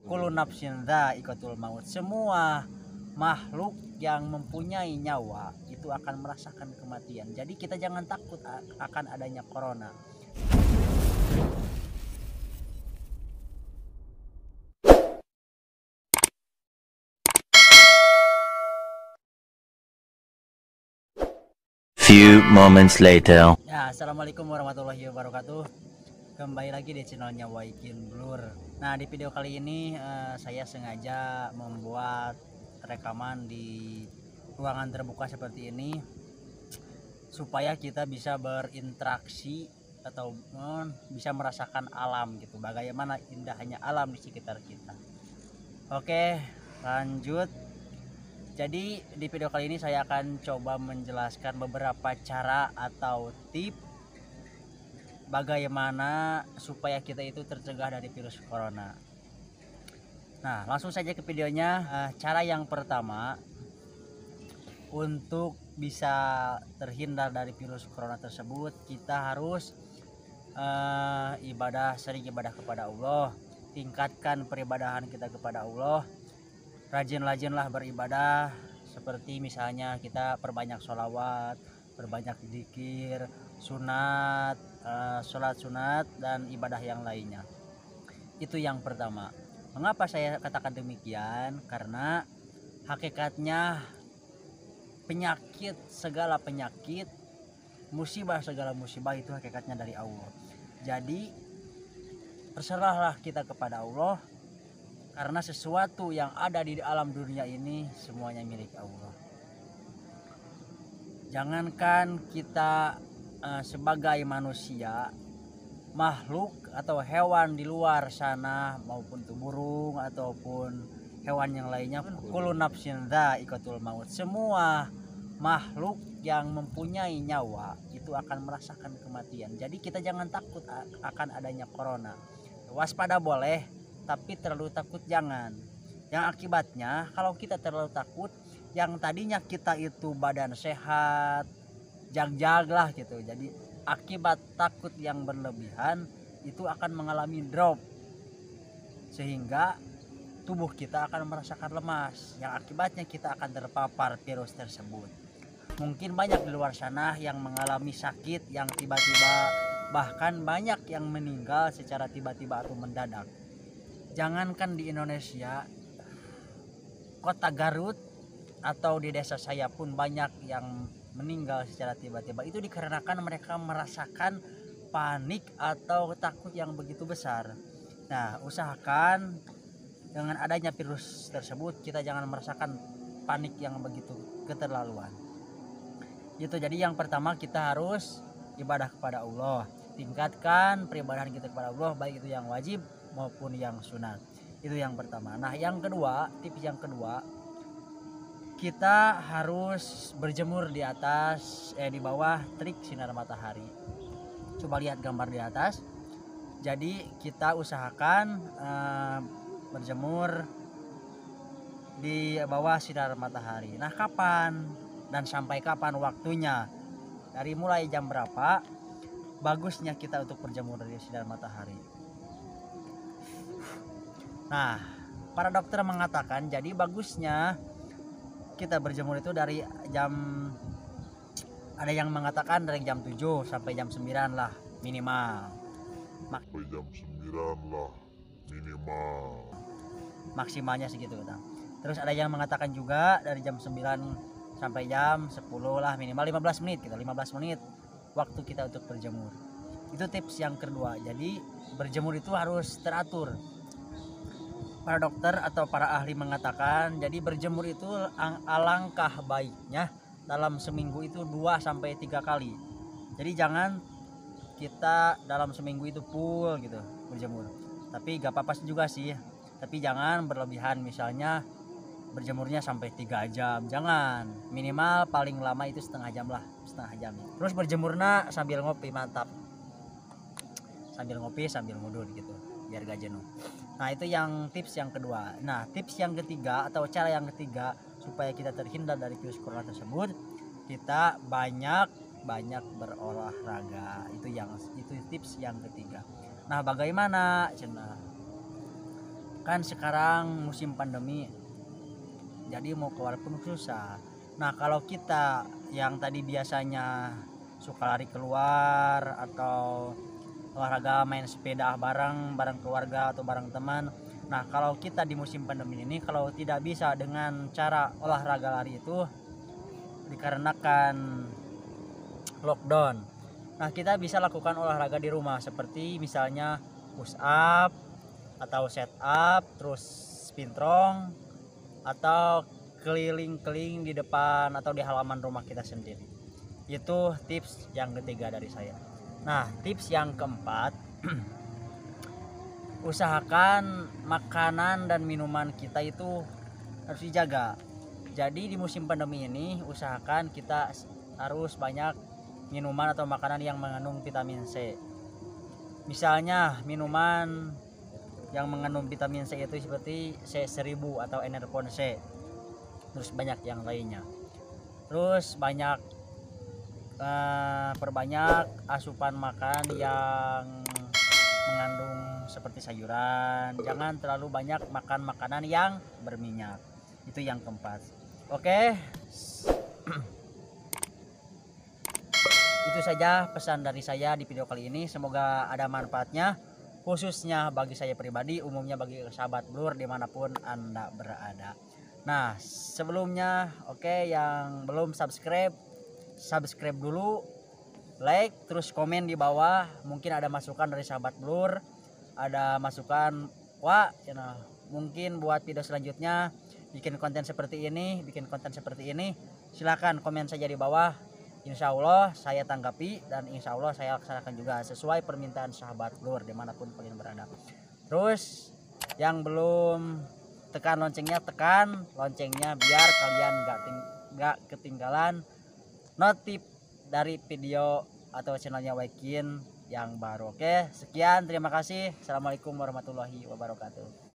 Kullu nafsin dha'iqatul maut. Semua makhluk yang mempunyai nyawa itu akan merasakan kematian. Jadi kita jangan takut akan adanya corona. Few moments later. Ya, assalamualaikum warahmatullahi wabarakatuh. Kembali lagi di channelnya Waikin Blur. Nah, di video kali ini saya sengaja membuat rekaman di ruangan terbuka seperti ini supaya kita bisa berinteraksi atau bisa merasakan alam gitu. Bagaimana indahnya alam di sekitar kita. Oke, lanjut. Jadi di video kali ini saya akan coba menjelaskan beberapa cara atau tips bagaimana supaya kita itu tercegah dari virus corona. Nah, langsung saja ke videonya. Cara yang pertama untuk bisa terhindar dari virus corona tersebut, kita harus sering ibadah kepada Allah, tingkatkan peribadahan kita kepada Allah. Rajin-rajinlah beribadah, seperti misalnya kita perbanyak sholawat, perbanyak zikir, sunat, sholat sunat, dan ibadah yang lainnya. Itu yang pertama. Mengapa saya katakan demikian? Karena hakikatnya penyakit, segala penyakit, segala musibah itu hakikatnya dari Allah. Jadi berserahlah kita kepada Allah, karena sesuatu yang ada di alam dunia ini semuanya milik Allah. Jangankan kita sebagai manusia, makhluk atau hewan di luar sana, maupun itu burung ataupun hewan yang lainnya, kullu nafsin dha'iqatul maut. Semua makhluk yang mempunyai nyawa itu akan merasakan kematian. Jadi kita jangan takut akan adanya corona. Waspada boleh, tapi terlalu takut jangan. Yang akibatnya kalau kita terlalu takut, yang tadinya kita itu badan sehat, jag-jag lah gitu. Jadi akibat takut yang berlebihan itu akan mengalami drop, sehingga tubuh kita akan merasakan lemas, yang akibatnya kita akan terpapar virus tersebut. Mungkin banyak di luar sana yang mengalami sakit yang tiba-tiba, bahkan banyak yang meninggal secara tiba-tiba atau mendadak. Jangankan di Indonesia, kota Garut atau di desa saya pun banyak yang meninggal secara tiba-tiba. Itu dikarenakan mereka merasakan panik atau takut yang begitu besar. Nah, usahakan dengan adanya virus tersebut kita jangan merasakan panik yang begitu keterlaluan. Itu jadi yang pertama, kita harus ibadah kepada Allah, tingkatkan peribadahan kita kepada Allah, baik itu yang wajib maupun yang sunat. Itu yang pertama. Nah, yang kedua, tips yang kedua, kita harus berjemur di bawah terik sinar matahari. Coba lihat gambar di atas. Jadi kita usahakan berjemur di bawah sinar matahari. Nah, kapan dan sampai kapan waktunya? Dari mulai jam berapa bagusnya kita untuk berjemur di sinar matahari? Nah, para dokter mengatakan jadi bagusnya kita berjemur itu dari jam, ada yang mengatakan dari jam 7 sampai jam 9 lah minimal. Sampai jam 9 lah minimal. Maksimalnya segitu kan. Terus ada yang mengatakan juga dari jam 9 sampai jam 10 lah minimal 15 menit gitu, 15 menit waktu kita untuk berjemur. Itu tips yang kedua. Jadi berjemur itu harus teratur. Para dokter atau para ahli mengatakan jadi berjemur itu alangkah baiknya dalam seminggu itu 2 sampai 3 kali. Jadi jangan kita dalam seminggu itu full gitu berjemur. Tapi gak apa-apa juga sih, tapi jangan berlebihan. Misalnya berjemurnya sampai 3 jam, jangan. Minimal paling lama itu setengah jam lah, setengah jam. Terus berjemurnya sambil ngopi, mantap. Sambil ngopi, sambil ngudur gitu, biar gak jenuh. Nah, itu yang tips yang kedua. Nah, tips yang ketiga atau cara yang ketiga supaya kita terhindar dari virus corona tersebut, kita banyak berolahraga. Itu tips yang ketiga. Nah, bagaimana? kan sekarang musim pandemi, jadi mau keluar pun susah. Nah kalau kita yang tadi biasanya suka lari keluar atau olahraga main sepeda bareng keluarga atau bareng teman, nah kalau kita di musim pandemi ini kalau tidak bisa dengan cara olahraga lari itu dikarenakan lockdown, nah kita bisa lakukan olahraga di rumah seperti misalnya push up atau set up, terus spintrong, atau keliling-keliling di depan atau di halaman rumah kita sendiri. Itu tips yang ketiga dari saya. Nah tips yang keempat, usahakan makanan dan minuman kita itu harus dijaga. Jadi di musim pandemi ini usahakan kita harus banyak minuman atau makanan yang mengandung vitamin C. Misalnya minuman yang mengandung vitamin C itu seperti C1000 atau Enervon C, terus banyak yang lainnya. Terus banyak perbanyak asupan makan yang mengandung seperti sayuran, jangan terlalu banyak makan makanan yang berminyak. Itu yang keempat. Oke. Itu saja pesan dari saya di video kali ini, semoga ada manfaatnya, khususnya bagi saya pribadi, umumnya bagi sahabat Blur dimanapun Anda berada. Nah sebelumnya yang belum subscribe dulu, like, terus komen di bawah, mungkin ada masukan dari sahabat Blur, ada masukan mungkin buat video selanjutnya bikin konten seperti ini, silahkan komen saja di bawah. Insya Allah saya tanggapi dan insya Allah saya laksanakan juga sesuai permintaan sahabat Blur dimanapun kalian berada. Terus yang belum tekan loncengnya biar kalian gak ketinggalan notif dari video atau channelnya Waikin yang baru. Oke, sekian, terima kasih. Assalamualaikum warahmatullahi wabarakatuh.